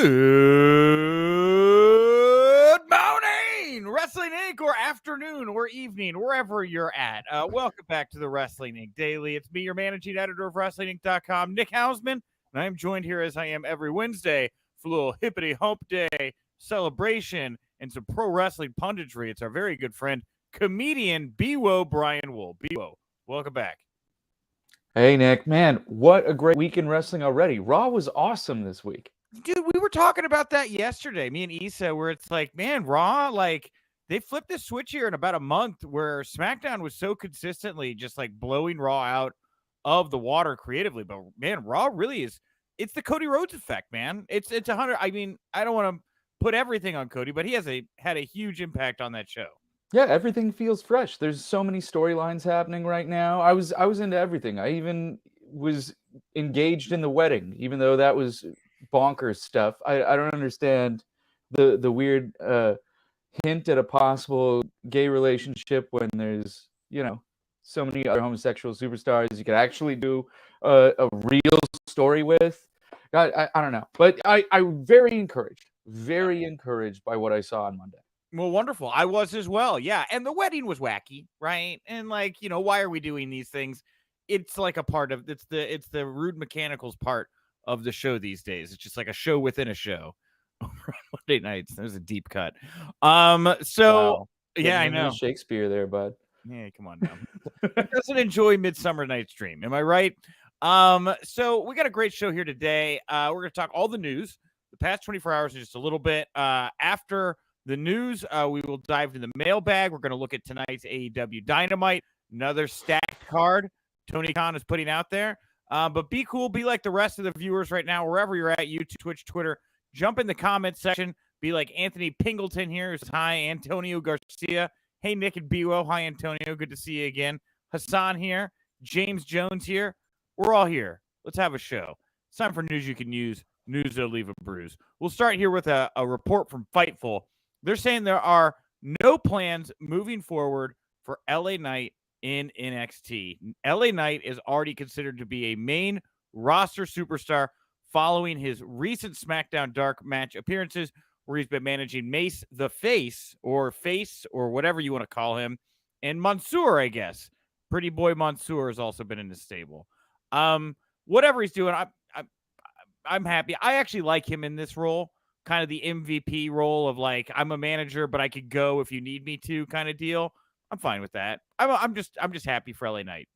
Good morning, Wrestling Inc., or afternoon, or evening, wherever you're at. Welcome back to the Wrestling Inc. Daily. It's me, your managing editor of WrestlingInc.com, Nick Hausman, and I am joined here as I am every Wednesday for a little hippity hump day celebration and some pro wrestling punditry. It's our very good friend, comedian Brian Wohl. B-Wo, welcome back. Hey, Nick. Man, what a great week in wrestling already. Raw was awesome this week. Dude, we were talking about that yesterday, me and Issa, where it's like, man, Raw, like, they flipped the switch here in about a month where SmackDown was so consistently just, like, blowing Raw out of the water creatively. But, man, Raw really is – it's the Cody Rhodes effect, man. It's 100 – I mean, I don't want to put everything on Cody, but he has had a huge impact on that show. Yeah, everything feels fresh. There's so many storylines happening right now. I was into everything. I even was engaged in the wedding, even though that was – bonkers stuff. I don't understand the weird hint at a possible gay relationship when there's, so many other homosexual superstars you could actually do a real story with. God, I don't know. But I'm very encouraged by what I saw on Monday. Well, wonderful. I was as well. Yeah. And the wedding was wacky, right? And like, why are we doing these things? It's like a part of it's the rude mechanicals part of the show these days. It's just like a show within a show. Monday nights. There's a deep cut. Wow. Yeah, I know. Shakespeare there, bud. Yeah, come on now. Who doesn't enjoy Midsummer Night's Dream? Am I right? So we got a great show here today. We're going to talk all the news, the past 24 hours, in just a little bit. After the news, we will dive into the mailbag. We're going to look at tonight's AEW Dynamite, another stacked card Tony Khan is putting out there. But be cool, be like the rest of the viewers right now, wherever you're at, YouTube, Twitch, Twitter. Jump in the comment section. Be like Anthony Pingleton here. Hi, Antonio Garcia. Hey, Nick and B-Wo. Hi, Antonio. Good to see you again. Hassan here. James Jones here. We're all here. Let's have a show. It's time for news you can use. News that'll leave a bruise. We'll start here with a report from Fightful. They're saying there are no plans moving forward for LA Knight in NXT. LA Knight is already considered to be a main roster superstar following his recent SmackDown Dark match appearances, where he's been managing Mace the Face or whatever you want to call him, and Mansoor, I guess. Pretty boy Mansoor has also been in the stable. Whatever he's doing, I'm happy. I actually like him in this role, kind of the MVP role of like, I'm a manager, but I could go if you need me to kind of deal. I'm fine with that. I'm just happy for LA Knight.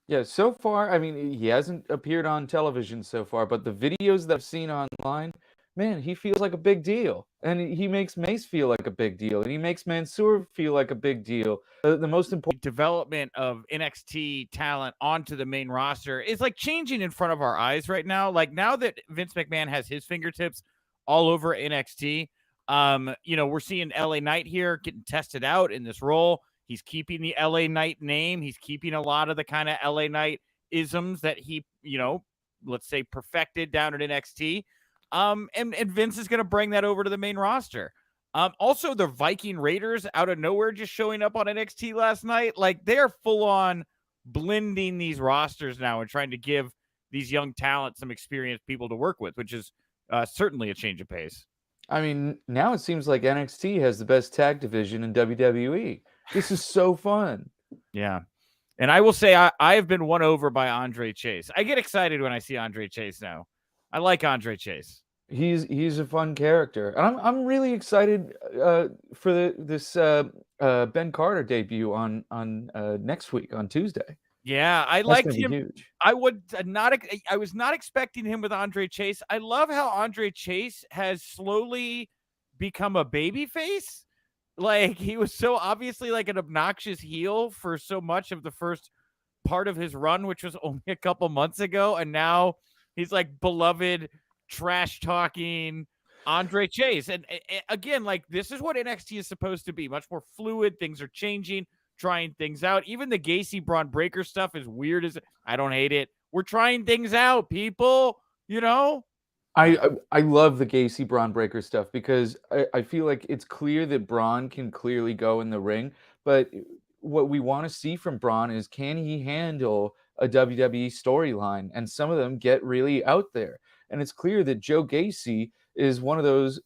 Yeah, so far, I mean, he hasn't appeared on television so far, but the videos that I've seen online, man, he feels like a big deal. And he makes Mace feel like a big deal. And he makes Mansoor feel like a big deal. The most important development of NXT talent onto the main roster is like changing in front of our eyes right now. Like now that Vince McMahon has his fingertips all over NXT, we're seeing LA Knight here getting tested out in this role. He's keeping the LA Knight name. He's keeping a lot of the kind of LA Knight isms that he, let's say perfected down at NXT. And Vince is going to bring that over to the main roster. Also, the Viking Raiders out of nowhere just showing up on NXT last night. Like they're full on blending these rosters now and trying to give these young talent some experienced people to work with, which is certainly a change of pace. I mean, now it seems like NXT has the best tag division in WWE. This is so fun. Yeah. And I will say I have been won over by Andre Chase. I get excited when I see Andre Chase now. I like Andre Chase. He's a fun character. And I'm really excited for this Ben Carter debut on next week on Tuesday. Yeah, I liked him. Huge. I was not expecting him with Andre Chase. I love how Andre Chase has slowly become a babyface. Like he was so obviously like an obnoxious heel for so much of the first part of his run, which was only a couple months ago, and now he's like beloved trash talking Andre Chase. And again, like this is what NXT is supposed to be, much more fluid. Things are changing, trying things out. Even the Gacy Braun Breaker stuff, as weird as I don't hate it. We're trying things out, people. I love the Gacy Braun Breaker stuff because I feel like it's clear that Braun can clearly go in the ring, but what we want to see from Braun is, can he handle a WWE storyline? And some of them get really out there. And it's clear that Joe Gacy is one of those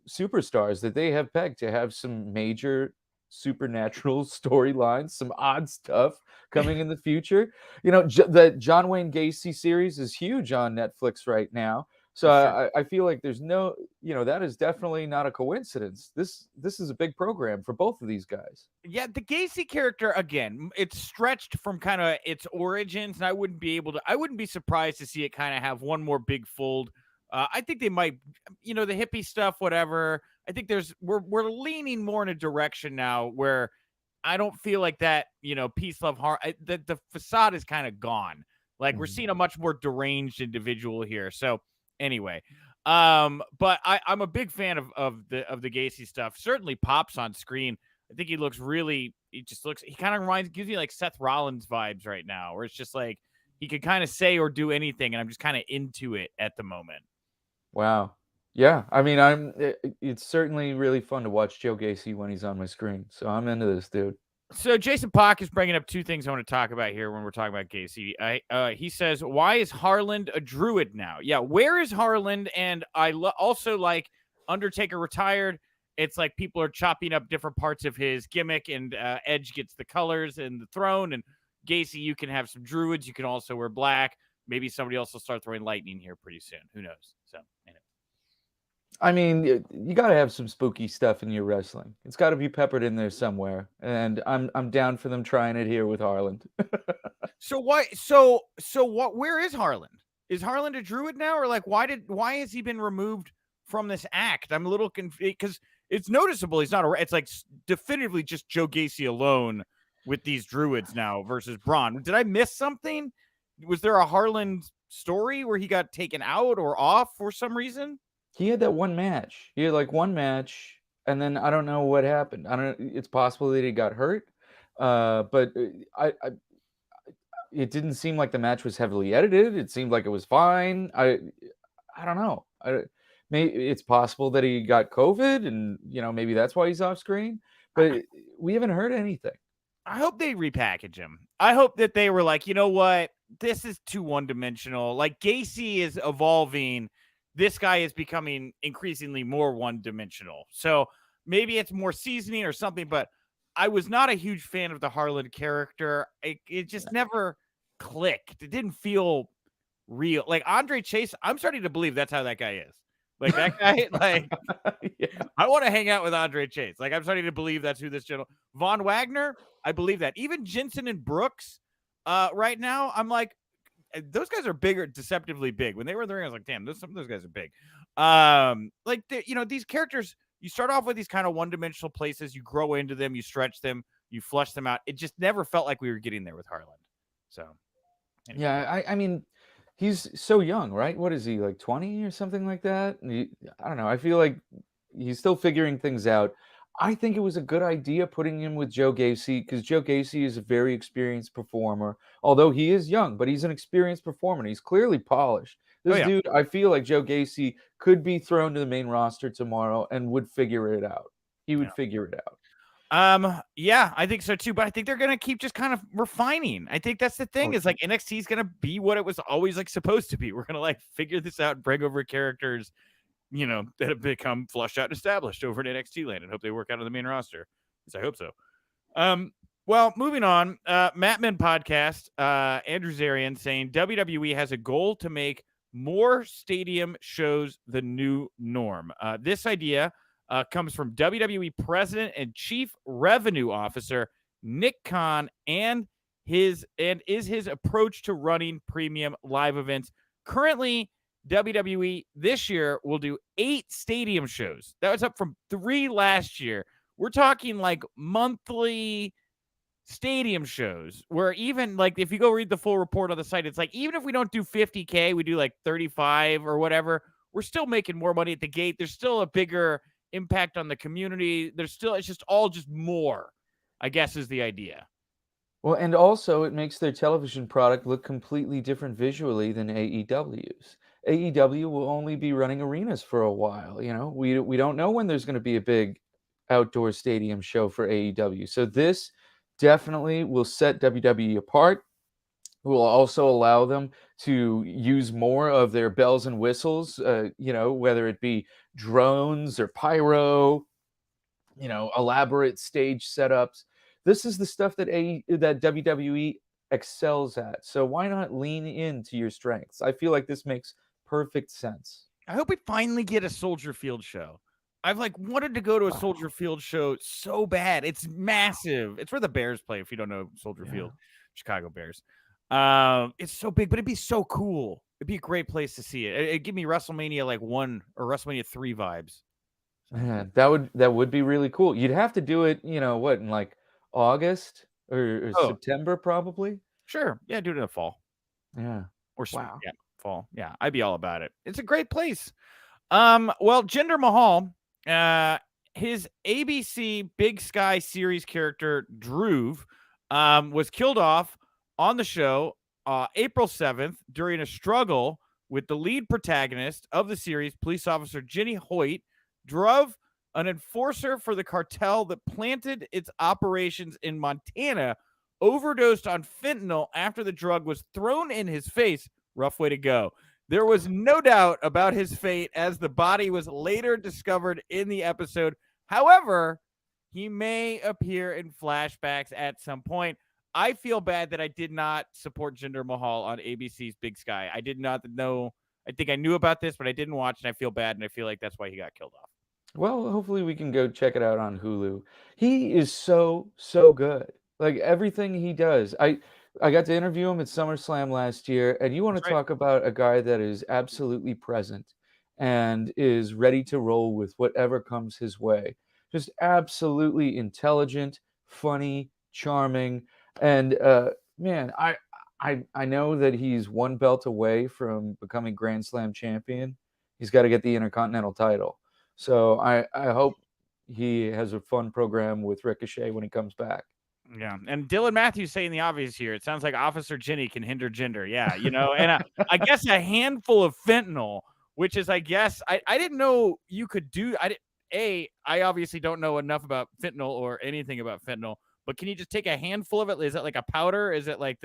superstars that they have pegged to have some major supernatural storylines, some odd stuff coming in the future. The John Wayne Gacy series is huge on Netflix right now. So I feel like there's no, that is definitely not a coincidence. This is a big program for both of these guys. Yeah, the Gacy character, again, it's stretched from kind of its origins, and I wouldn't be surprised to see it kind of have one more big fold. I think they might, the hippie stuff, whatever. I think we're leaning more in a direction now where I don't feel like that, peace, love, heart. The facade is kind of gone. Like we're seeing a much more deranged individual here. So anyway, but I'm a big fan of the Gacy stuff. Certainly pops on screen. I think he kind of gives me like Seth Rollins vibes right now, where it's just like he could kind of say or do anything, and I'm just kind of into it at the moment. Wow. Yeah, I mean, it's certainly really fun to watch Joe Gacy when he's on my screen. So I'm into this, dude. So Jason Pock is bringing up two things I want to talk about here when we're talking about Gacy. He says, why is Harland a druid now? Yeah, where is Harland? And I also like Undertaker retired. It's like people are chopping up different parts of his gimmick, and Edge gets the colors and the throne. And Gacy, you can have some druids. You can also wear black. Maybe somebody else will start throwing lightning here pretty soon. Who knows? So anyway. I mean, you got to have some spooky stuff in your wrestling. It's got to be peppered in there somewhere, and I'm down for them trying it here with Harland. So why? So what? Where is Harland? Is Harland a druid now, or like why has he been removed from this act? I'm a little confused because it's noticeable he's not. It's like definitively just Joe Gacy alone with these druids now versus Braun. Did I miss something? Was there a Harland story where he got taken out or off for some reason? He had that one match. He had like one match, and then I don't know what happened. I don't. It's possible that he got hurt, but it didn't seem like the match was heavily edited. It seemed like it was fine. I don't know. Maybe it's possible that he got COVID, and maybe that's why he's off screen. But we haven't heard anything. I hope they repackage him. I hope that they were like, you know what, this is too one-dimensional. Like Gacy is evolving. This guy is becoming increasingly more one-dimensional. So maybe it's more seasoning or something, but I was not a huge fan of the Harland character. It just never clicked. It didn't feel real. Like Andre Chase, I'm starting to believe that's how that guy is. Like that guy, like yeah. I want to hang out with Andre Chase. Like I'm starting to believe that's who this gentleman. Von Wagner, I believe that. Even Jensen and Brooks, right now, I'm like, those guys are bigger, deceptively big. When they were in the ring, I was like, damn, some of those guys are big. Like these characters, you start off with these kind of one-dimensional places, you grow into them, you stretch them, you flush them out. It just never felt like we were getting there with Harland. So anyway. Yeah, I mean, he's so young, right? What is he, like 20 or something like that? I don't know. I feel like he's still figuring things out. I think it was a good idea putting him with Joe Gacy because Joe Gacy is a very experienced performer. Although he is young, but he's an experienced performer. He's clearly polished. This dude, I feel like Joe Gacy could be thrown to the main roster tomorrow and would figure it out. He would figure it out. Yeah, I think so too. But I think they're gonna keep just kind of refining. I think that's the thing is like NXT is gonna be what it was always like supposed to be. We're gonna like figure this out and bring over characters, that have become flushed out and established over in NXT land and hope they work out on the main roster. Yes, I hope so. Well, moving on, Matt Men podcast, Andrew Zarian saying WWE has a goal to make more stadium shows the new norm. This idea comes from WWE President and Chief Revenue Officer Nick Khan and is his approach to running premium live events. Currently, WWE this year will do 8 stadium shows. That was up from 3 last year. We're talking like monthly stadium shows where even like if you go read the full report on the site, it's like even if we don't do 50K, we do like 35 or whatever, we're still making more money at the gate. There's still a bigger impact on the community. It's just all more, I guess, is the idea. Well, and also it makes their television product look completely different visually than AEW's. AEW will only be running arenas for a while. We don't know when there's going to be a big outdoor stadium show for AEW. So this definitely will set WWE apart. will also allow them to use more of their bells and whistles, whether it be drones or pyro, elaborate stage setups. This is the stuff that WWE excels at. So why not lean into your strengths? I feel like this makes perfect sense. I hope we finally get a Soldier Field show. I've wanted to go to a Soldier Field show so bad. It's massive. It's where the Bears play. If you don't know Soldier Field, Chicago Bears. It's so big, but it'd be so cool. It'd be a great place to see it. It'd give me WrestleMania 1 or WrestleMania 3 vibes. Man, that would be really cool. You'd have to do it, in August or September, probably. Sure. Yeah, do it in the fall. Yeah. Or wow. Yeah, fall. Yeah, I'd be all about it. It's a great place. Well, Jinder Mahal, his ABC Big Sky series character Dhruv, was killed off on the show April 7th during a struggle with the lead protagonist of the series, police officer Jenny Hoyt. Dhruv, an enforcer for the cartel that planted its operations in Montana, overdosed on fentanyl after the drug was thrown in his face. Rough way to go. There was no doubt about his fate as the body was later discovered in the episode. However, he may appear in flashbacks at some point. I feel bad that I did not support Jinder Mahal on ABC's Big Sky. I did not know. I think I knew about this, but I didn't watch, and I feel bad, and I feel like that's why he got killed off. Well, hopefully we can go check it out on Hulu. He is so good. Like everything he does. I got to interview him at SummerSlam last year, and you want to talk about a guy that is absolutely present and is ready to roll with whatever comes his way. Just absolutely intelligent, funny, charming, and man, I know that he's one belt away from becoming Grand Slam champion. He's got to get the Intercontinental title. So I hope he has a fun program with Ricochet when he comes back. Yeah, and Dylan Matthews saying the obvious here. It sounds like Officer Jenny can hinder Jinder. Yeah, and I guess a handful of fentanyl, which is, I guess, I didn't know you could do. I obviously don't know enough about fentanyl or anything about fentanyl, but can you just take a handful of it? Is it like a powder? Is it like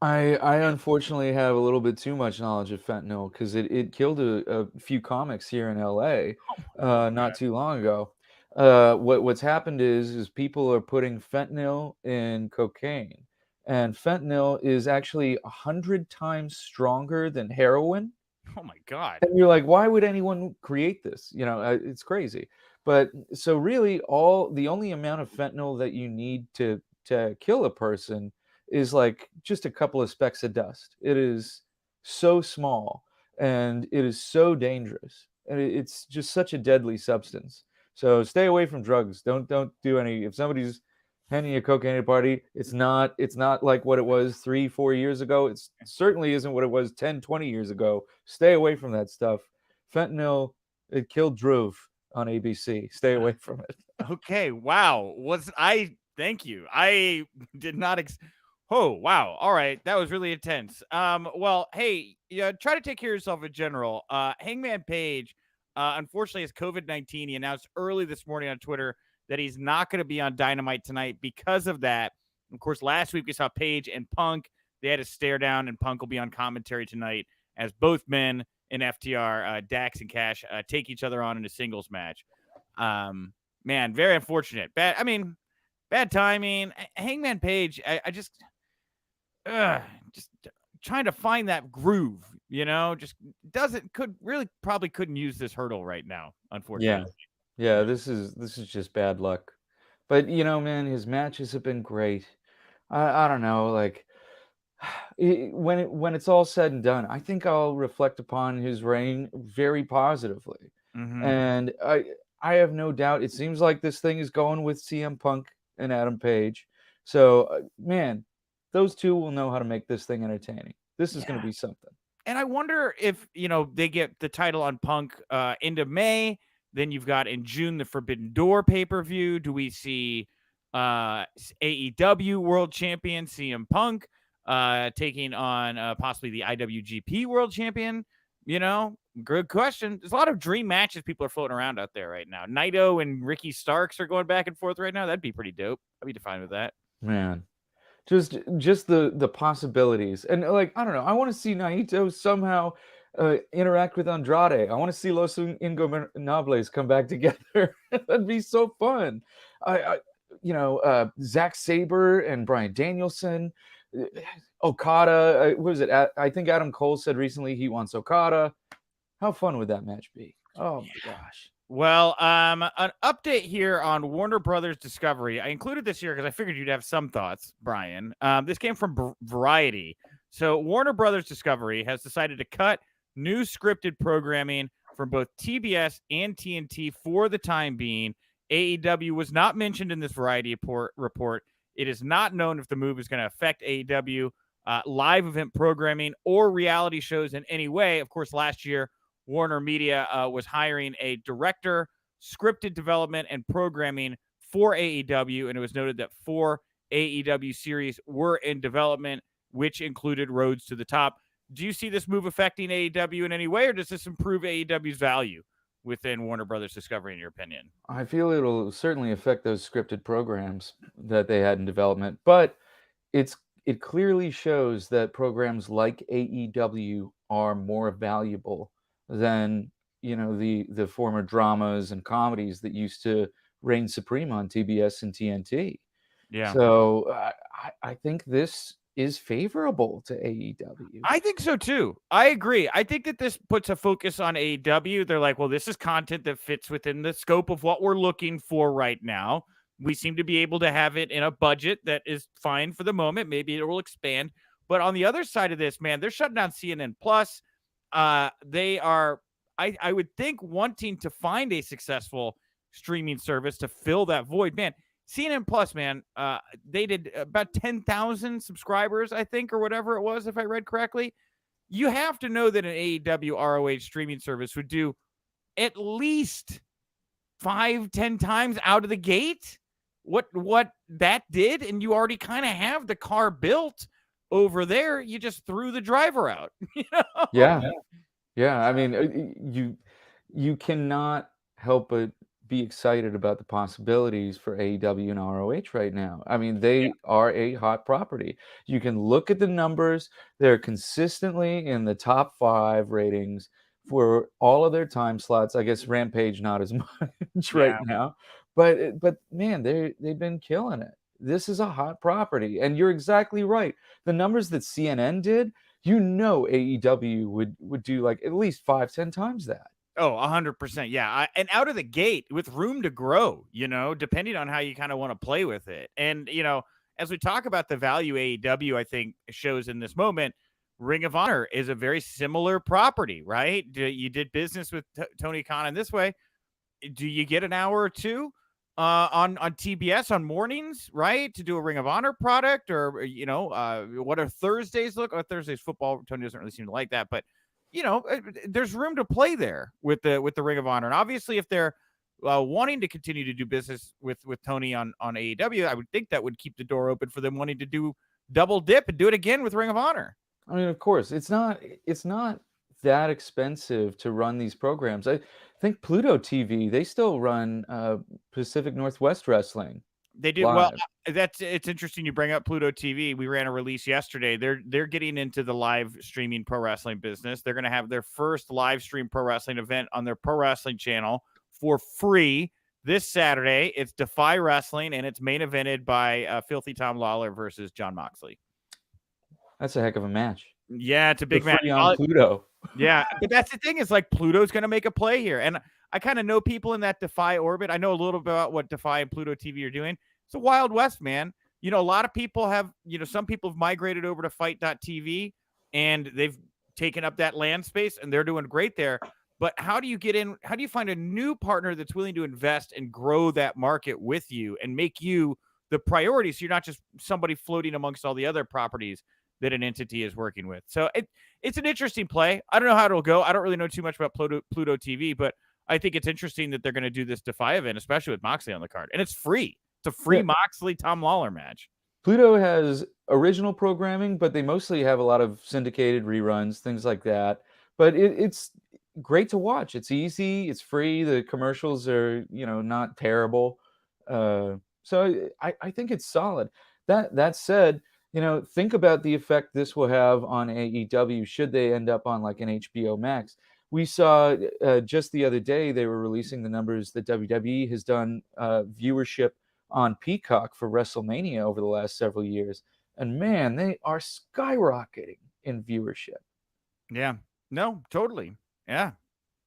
I unfortunately have a little bit too much knowledge of fentanyl because it killed a few comics here in LA not too long ago. What's happened is people are putting fentanyl in cocaine, and fentanyl is actually 100 times stronger than heroin. Oh my God. And you're like, why would anyone create this? It's crazy. But so really the only amount of fentanyl that you need to kill a person is like just a couple of specks of dust. It is so small and it is so dangerous. And it's just such a deadly substance. So stay away from drugs. Don't do any. If somebody's handing you cocaine at a party, it's not like what it was 3-4 years ago. It certainly isn't what it was 10-20 years ago. Stay away from that stuff. Fentanyl, it killed Dhruv on ABC. Stay away from it. Okay. Wow. Thank you. I did not oh, wow. All right. That was really intense. Well, hey, try to take care of yourself in general. Hangman Page, unfortunately, has COVID-19. He announced early this morning on Twitter that he's not going to be on Dynamite tonight because of that. Of course, last week we saw Page and Punk. They had a stare down, and Punk will be on commentary tonight as both men in FTR, Dax and Cash, take each other on in a singles match. Man, very unfortunate. Bad timing. Hangman Page, I just trying to find that groove, just probably couldn't use this hurdle right now, unfortunately. Yeah, this is just bad luck. But man, his matches have been great. I don't know, like when it's all said and done, I think I'll reflect upon his reign very positively. Mm-hmm. And I have no doubt it seems like this thing is going with CM Punk and Adam Page. So man, those two will know how to make this thing entertaining. This is going to be something. And I wonder if, they get the title on Punk into May. Then you've got in June the Forbidden Door pay-per-view. Do we see AEW World Champion CM Punk taking on possibly the IWGP World Champion? Good question. There's a lot of dream matches people are floating around out there right now. Naito and Ricky Starks are going back and forth right now. That'd be pretty dope. I'd be fine with that. Man. Just the possibilities. And like, I don't know, I want to see Naito somehow interact with Andrade. I want to see Los Ingobernables come back together. That'd be so fun. I Zack Sabre and Bryan Danielson, Okada. What was it? I think Adam Cole said recently he wants Okada. How fun would that match be? Oh my gosh. Well, an update here on Warner Brothers Discovery. I included this here because I figured you'd have some thoughts, Brian. This came from Variety. So Warner Brothers Discovery has decided to cut new scripted programming from both TBS and TNT for the time being. AEW was not mentioned in this Variety report. It is not known if the move is going to affect AEW live event programming or reality shows in any way. Of course, last year, Warner Media was hiring a director, scripted development, and programming for AEW, and it was noted that 4 AEW series were in development, which included Roads to the Top. Do you see this move affecting AEW in any way, or does this improve AEW's value within Warner Brothers Discovery, in your opinion? I feel it'll certainly affect those scripted programs that they had in development, but it clearly shows that programs like AEW are more valuable than the former dramas and comedies that used to reign supreme on TBS and TNT. Yeah. So I think this is favorable to AEW. I think so too. I agree. I think that this puts a focus on AEW. They're like, well, this is content that fits within the scope of what we're looking for right now. We seem to be able to have it in a budget that is fine for the moment. Maybe it will expand. But on the other side of this, man, they're shutting down CNN Plus. They are, I would think, wanting to find a successful streaming service to fill that void. Man, CNN Plus, man, they did about 10,000 subscribers, I think, or whatever it was, if I read correctly. You have to know that an AEW ROH streaming service would do at least 5-10 times out of the gate what that did, and you already kind of have the car built over there. You just threw the driver out. Yeah. I mean, you cannot help but be excited about the possibilities for AEW and ROH right now. I mean, they are a hot property. You can look at the numbers. They're consistently in the top 5 ratings for all of their time slots. I guess Rampage not as much right now, but man, they've been killing it. This is a hot property, and you're exactly right. The numbers that CNN did, AEW would do like at least 5-10 times that. Oh, 100%. Yeah. And out of the gate with room to grow, depending on how you kind of want to play with it. And, as we talk about the value AEW, I think, shows in this moment, Ring of Honor is a very similar property, right? You did business with Tony Khan in this way. Do you get an hour or two on TBS on mornings, right, to do a Ring of Honor product? Or, what are Thursdays look? Or Thursdays football, Tony doesn't really seem to like that, but there's room to play there with the Ring of Honor. And obviously, if they're wanting to continue to do business with Tony on AEW, I would think that would keep the door open for them wanting to do double dip and do it again with Ring of Honor. I mean, of course, it's not that expensive to run these programs. I think Pluto TV, they still run Pacific Northwest Wrestling. They do. Well, it's interesting you bring up Pluto TV. We ran a release yesterday. They're getting into the live streaming pro wrestling business. They're going to have their first live stream pro wrestling event on their pro wrestling channel for free this Saturday. It's Defy Wrestling, and it's main evented by Filthy Tom Lawler versus Jon Moxley. That's a heck of a match. Yeah, it's a big match on Pluto. Yeah, but that's the thing, is like Pluto's going to make a play here. And I kind of know people in that Defy orbit. I know a little bit about what Defy and Pluto TV are doing. It's a Wild West, man. A lot of people have, some people have migrated over to fight.tv and they've taken up that land space and they're doing great there. But how do you get in? How do you find a new partner that's willing to invest and grow that market with you and make you the priority, so you're not just somebody floating amongst all the other properties that an entity is working with? So it's an interesting play. I don't know how it'll go. I don't really know too much about Pluto TV, but I think it's interesting that they're going to do this Defy event, especially with Moxley on the card. And it's free. It's a free Moxley Tom Lawler match. Pluto has original programming, but they mostly have a lot of syndicated reruns, things like that. But it's great to watch. It's easy. It's free. The commercials are, not terrible. So I think it's solid. That said, think about the effect this will have on AEW should they end up on like an HBO Max. We saw just the other day they were releasing the numbers that WWE has done viewership on Peacock for WrestleMania over the last several years. And man, they are skyrocketing in viewership. Yeah. No, totally. Yeah.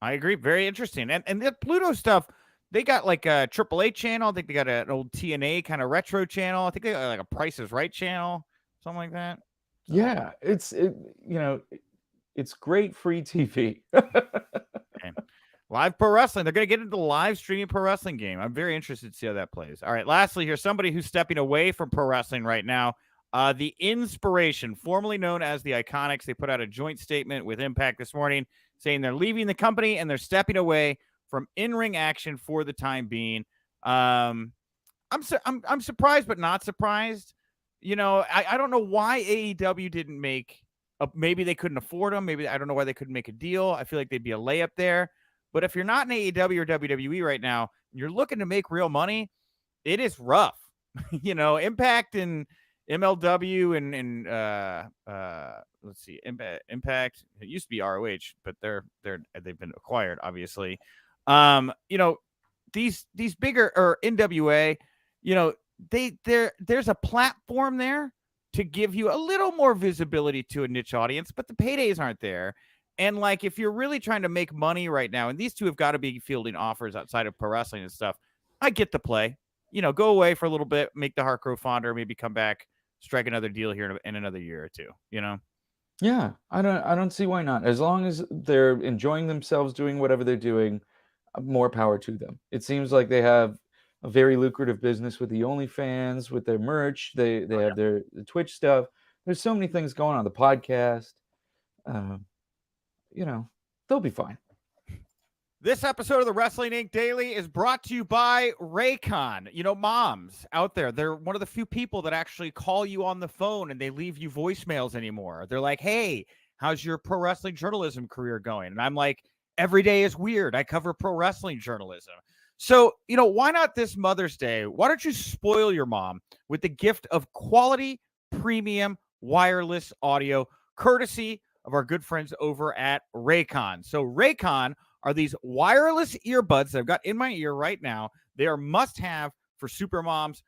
I agree. Very interesting. And the Pluto stuff, they got like a AAA channel. I think they got an old TNA kind of retro channel. I think they got like a Price is Right channel, something like that. So. Yeah, it's great free TV. Okay. Live pro wrestling. They're going to get into the live streaming pro wrestling game. I'm very interested to see how that plays. All right. Lastly, here's somebody who's stepping away from pro wrestling right now. The Inspiration, formerly known as the Iconics, they put out a joint statement with Impact this morning saying they're leaving the company and they're stepping away from in-ring action for the time being. I'm surprised, but not surprised. I don't know why AEW didn't make. Maybe they couldn't afford them. Maybe I don't know why they couldn't make a deal. I feel like they'd be a layup there. But if you're not in AEW or WWE right now, and you're looking to make real money, it is rough. Impact and MLW and let's see, Impact. It used to be ROH, but they've been acquired, obviously. These bigger or NWA, there's a platform there to give you a little more visibility to a niche audience, but the paydays aren't there. And like, if you're really trying to make money right now, and these two have got to be fielding offers outside of pro wrestling and stuff, I get the play. Go away for a little bit, make the heart grow fonder, maybe come back, strike another deal here in another year or two. Yeah, I don't see why not. As long as they're enjoying themselves doing whatever they're doing, more power to them. It seems like they have a very lucrative business with the OnlyFans, with their merch. They have their Twitch stuff. There's so many things going on. The podcast. They'll be fine. This episode of the Wrestling Inc. Daily is brought to you by Raycon. Moms out there, they're one of the few people that actually call you on the phone and they leave you voicemails anymore. They're like, hey, how's your pro wrestling journalism career going? And I'm like, every day is weird. I cover pro wrestling journalism. So, why not this Mother's Day? Why don't you spoil your mom with the gift of quality premium wireless audio, courtesy of our good friends over at Raycon. So Raycon are these wireless earbuds that I've got in my ear right now. They are must-have for super moms,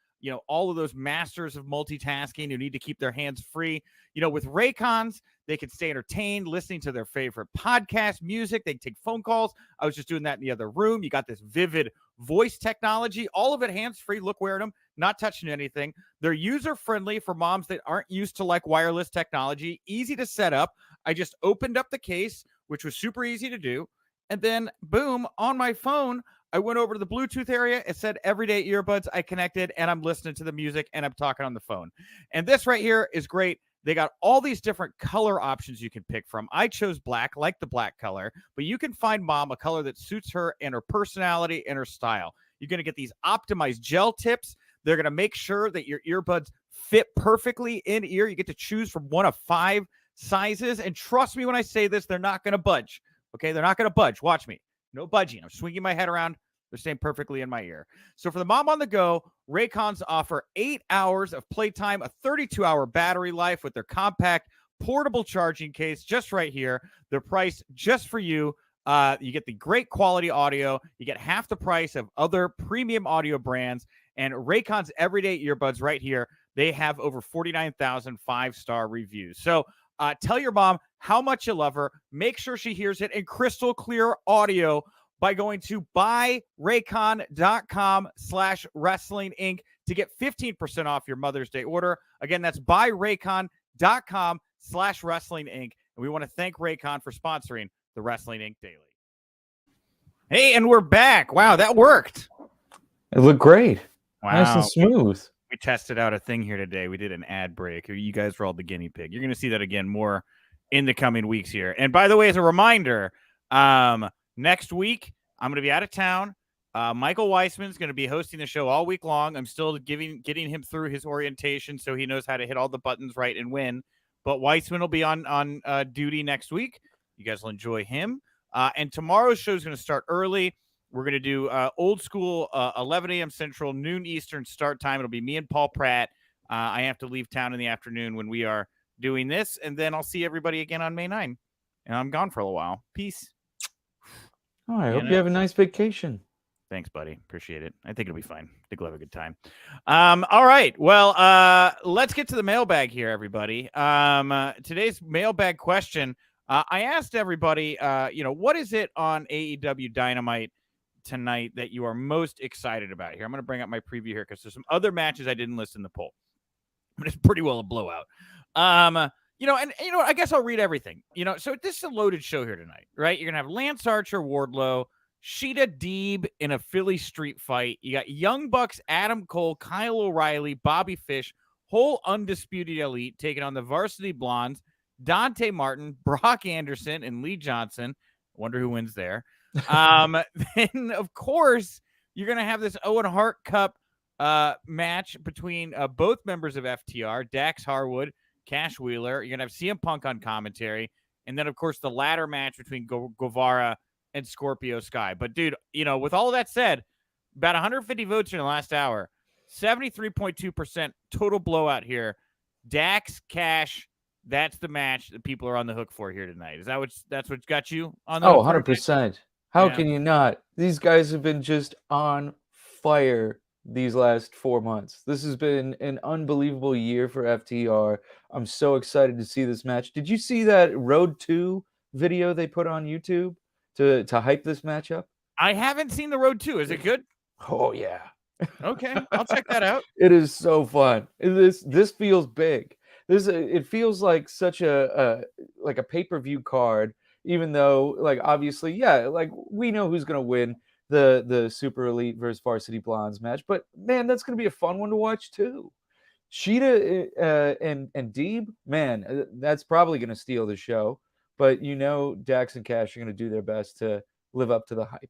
all of those masters of multitasking who need to keep their hands free. With Raycons, they can stay entertained listening to their favorite podcast, music. They can take phone calls. I was just doing that in the other room. You got this vivid voice technology, all of it hands-free. Look, wearing them, not touching anything. They're user-friendly for moms that aren't used to like wireless technology. Easy to set up. I just opened up the case, which was super easy to do. And then, boom, on my phone, I went over to the Bluetooth area. It said everyday earbuds. I connected, and I'm listening to the music, and I'm talking on the phone. And this right here is great. They got all these different color options you can pick from. I chose black, like the black color, but you can find mom a color that suits her and her personality and her style. You're going to get these optimized gel tips. They're going to make sure that your earbuds fit perfectly in ear. You get to choose from one of 5 sizes. And trust me when I say this, they're not going to budge. Okay, they're not going to budge. Watch me. No budging. I'm swinging my head around. They're staying perfectly in my ear. So for the mom on the go, Raycons offer 8 hours of playtime, a 32-hour battery life with their compact portable charging case just right here. They're priced just for you. You get the great quality audio. You get half the price of other premium audio brands. And Raycon's everyday earbuds right here, they have over 49,000 5-star reviews. So tell your mom how much you love her. Make sure she hears it in crystal clear audio by going to buyraycon.com/wrestling inc to get 15% off your Mother's Day order. Again, that's buyraycon.com/wrestling inc. And we want to thank Raycon for sponsoring the Wrestling Inc. Daily. Hey, and we're back. Wow, that worked. It looked great. Wow. Nice and smooth. We tested out a thing here today. We did an ad break. You guys were all the guinea pig. You're going to see that again more in the coming weeks here. And by the way, as a reminder, next week, I'm going to be out of town. Michael Weissman's going to be hosting the show all week long. I'm still getting him through his orientation so he knows how to hit all the buttons right and win. But Weissman will be on duty next week. You guys will enjoy him. And tomorrow's show is going to start early. We're going to do old school 11 a.m. Central, noon Eastern start time. It'll be me and Paul Pratt. I have to leave town in the afternoon when we are doing this, and then I'll see everybody again on May 9. And I'm gone for a little while. Peace. Oh, I hope you have a nice vacation. Thanks, buddy. Appreciate it. I think it'll be fine. I think we'll have a good time. All right. Well, let's get to the mailbag here, everybody. Today's mailbag question. I asked everybody, what is it on AEW Dynamite tonight that you are most excited about here? I'm going to bring up my preview here because there's some other matches I didn't list in the poll, but it's pretty well a blowout. I guess I'll read everything. So this is a loaded show here tonight, right? You're going to have Lance Archer, Wardlow, Sheeta Deeb in a Philly street fight. You got Young Bucks, Adam Cole, Kyle O'Reilly, Bobby Fish, whole Undisputed Elite taking on the Varsity Blondes, Dante Martin, Brock Anderson, and Lee Johnson. Wonder who wins there. Then, of course, you're going to have this Owen Hart Cup match between both members of FTR, Dax Harwood, Cash Wheeler. You're going to have CM Punk on commentary. And then, of course, the ladder match between Guevara and Scorpio Sky. But, dude, with all of that said, about 150 votes in the last hour, 73.2% total blowout here. Dax, Cash, that's the match that people are on the hook for here tonight. Is that's what's got you on the hook? 100%. How can you not? These guys have been just on fire these last 4 months. This has been an unbelievable year for FTR. I'm so excited to see this match. Did you see that Road 2 video they put on YouTube to hype this match up? I haven't seen the Road 2. Is it good? Oh, yeah. Okay, I'll check that out. It is so fun. This feels big. It feels like such a pay-per-view card, even though, like, obviously, yeah, like, we know who's going to win the Super Elite versus Varsity Blondes match, but man, that's going to be a fun one to watch too. Sheeta and Deeb, man, that's probably going to steal the show, but Dax and Cash are going to do their best to live up to the hype.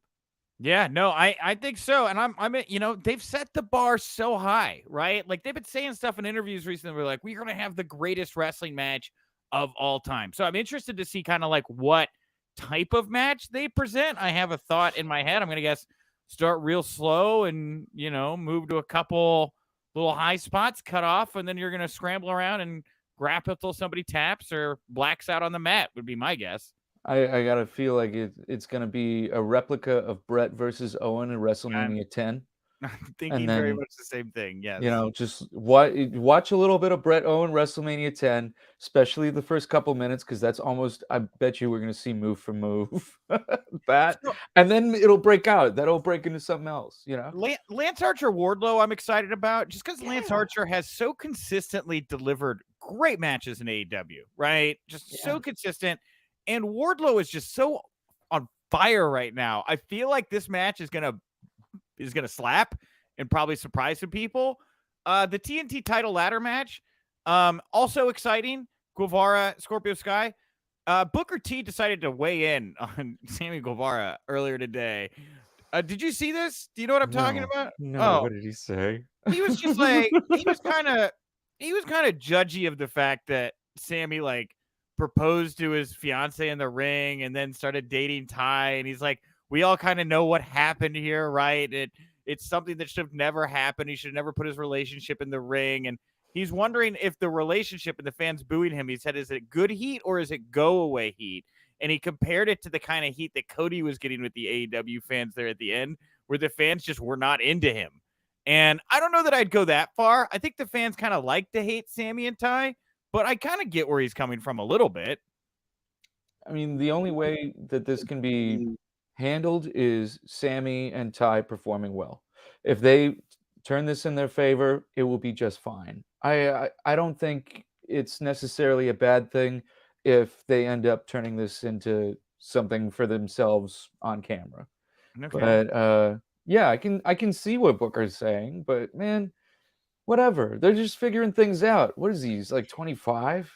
Yeah, no, I think so. And they've set the bar so high, right? Like, they've been saying stuff in interviews recently. We're like, we're going to have the greatest wrestling match of all time. So I'm interested to see kind of like what type of match they present. I have a thought in my head. I'm going to guess start real slow and, move to a couple little high spots, cut off, and then you're going to scramble around and grapple until somebody taps or blacks out on the mat would be my guess. I gotta feel like it's gonna be a replica of Brett versus Owen in WrestleMania 10. I'm thinking very much the same thing. Yes. Just watch a little bit of Brett Owen WrestleMania 10, especially the first couple minutes, because that's almost, I bet you we're gonna see move for move that, and then it'll break out. That'll break into something else. Lance Archer Wardlow, I'm excited about just because Lance Archer has so consistently delivered great matches in AEW, right? Just so consistent. And Wardlow is just so on fire right now. I feel like this match is gonna slap and probably surprise some people. The TNT title ladder match, also exciting. Guevara, Scorpio Sky. Booker T decided to weigh in on Sammy Guevara earlier today. Did you see this? Do you know what I'm talking about? No. What did he say? He was just like he was kind of judgy of the fact that Sammy proposed to his fiance in the ring and then started dating Ty, and he's like, we all kind of know what happened here, right? It's something that should have never happened. He should have never put his relationship in the ring, and he's wondering if the relationship and the fans booing him, he said, is it good heat or is it go away heat? And he compared it to the kind of heat that Cody was getting with the AEW fans there at the end, where the fans just were not into him. And I don't know that I'd go that far. I think the fans kind of like to hate Sammy and Ty, but I kind of get where he's coming from a little bit. I mean, the only way that this can be handled is Sammy and Ty performing well. If they turn this in their favor, it will be just fine. I don't think it's necessarily a bad thing if they end up turning this into something for themselves on camera. Okay. But yeah, I can see what Booker's saying, but man, whatever. They're just figuring things out. What is he? He's like 25?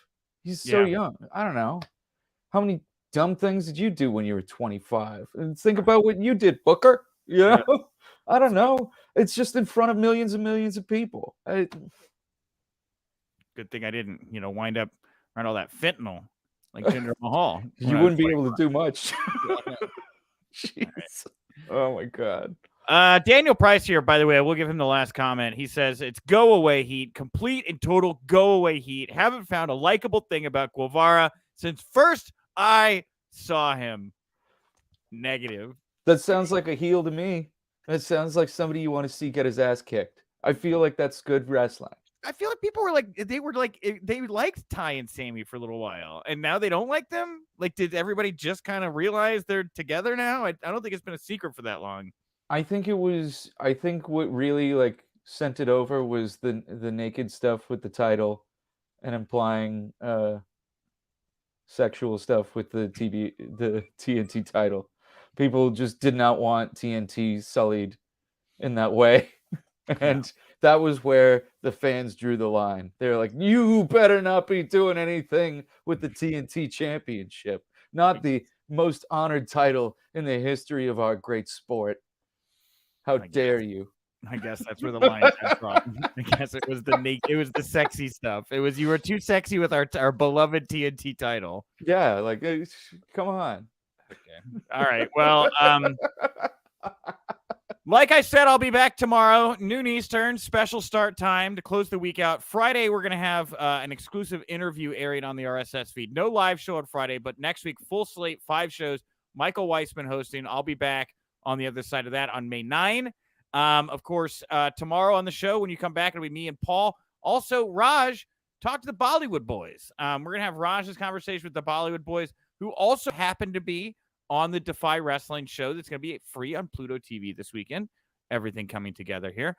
He's so young. I don't know. How many dumb things did you do when you were 25? And think about what you did, Booker. Yeah. I don't know. It's just in front of millions and millions of people. Good thing I didn't, wind up around all that fentanyl like Jinder Mahal. You wouldn't be able to do much. Jeez. Right. Oh, my God. Daniel Price here, by the way, I will give him the last comment. He says it's go away heat, complete and total go away heat. Haven't found a likable thing about Guevara since first I saw him. Negative. That sounds like a heel to me. That sounds like somebody you want to see get his ass kicked. I feel like that's good wrestling. I feel like people they liked Ty and Sami for a little while, and now they don't like them. Like, did everybody just kind of realize they're together now? I don't think it's been a secret for that long. I think what really like sent it over was the naked stuff with the title and implying sexual stuff with the TNT title. People just did not want TNT sullied in that way. And that was where the fans drew the line. They're like, you better not be doing anything with the TNT championship, not the most honored title in the history of our great sport. How dare you? I guess that's where the line came from. I guess it was the sexy stuff. It was, you were too sexy with our beloved TNT title. Yeah, like, come on. Okay. All right. Well, like I said, I'll be back tomorrow, noon Eastern, special start time to close the week out. Friday, we're going to have an exclusive interview airing on the RSS feed. No live show on Friday, but next week, full slate, 5 shows. Michael Weissman hosting. I'll be back on the other side of that on May 9. Of course, tomorrow on the show, when you come back, it'll be me and Paul. Also, Raj, talk to the Bollywood boys. We're going to have Raj's conversation with the Bollywood boys, who also happen to be on the Defy Wrestling show that's going to be free on Pluto TV this weekend. Everything coming together here.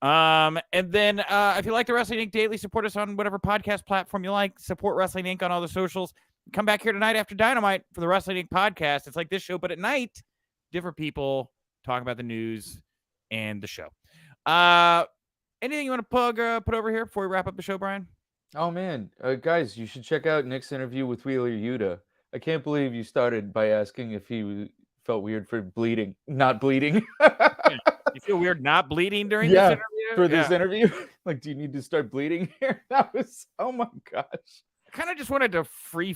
And then if you like the Wrestling Inc. Daily, support us on whatever podcast platform you like. Support Wrestling Inc. on all the socials. Come back here tonight after Dynamite for the Wrestling Inc. podcast. It's like this show, but at night, different people talk about the news and the show. Anything you want to put over here before we wrap up the show, Brian? Oh, man. Guys, you should check out Nick's interview with Wheeler Yuta. I can't believe you started by asking if he felt weird for bleeding. Not bleeding. You feel weird not bleeding during this interview? For this interview? Like, do you need to start bleeding here? That was, oh my gosh. I kind of just wanted to free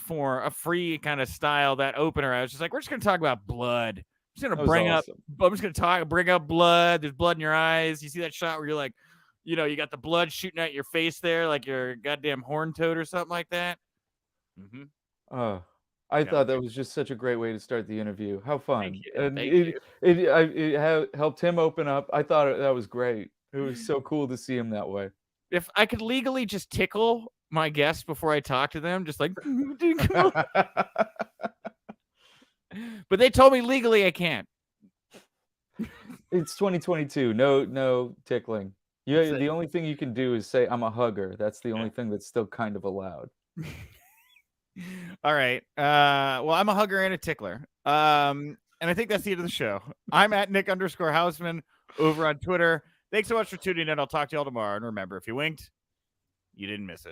kind of style that opener. I was just like, we're just going to talk about blood. I'm just going to bring up blood. There's blood in your eyes. You see that shot where you're like, you know, you got the blood shooting out your face there, like you're a goddamn horn toad or something like that. Mm-hmm. I thought that was just such a great way to start the interview. How fun. And Thank it helped him open up. I thought that was great. It was so cool to see him that way. If I could legally just tickle my guests before I talk to them, just like, but they told me legally I can't. It's 2022. No tickling. The only thing you can do is say, I'm a hugger. That's the only thing that's still kind of allowed. All right. Well, I'm a hugger and a tickler. And I think that's the end of the show. I'm at Nick_Hausman over on Twitter. Thanks so much for tuning in. I'll talk to y'all tomorrow. And remember, if you winked, you didn't miss it.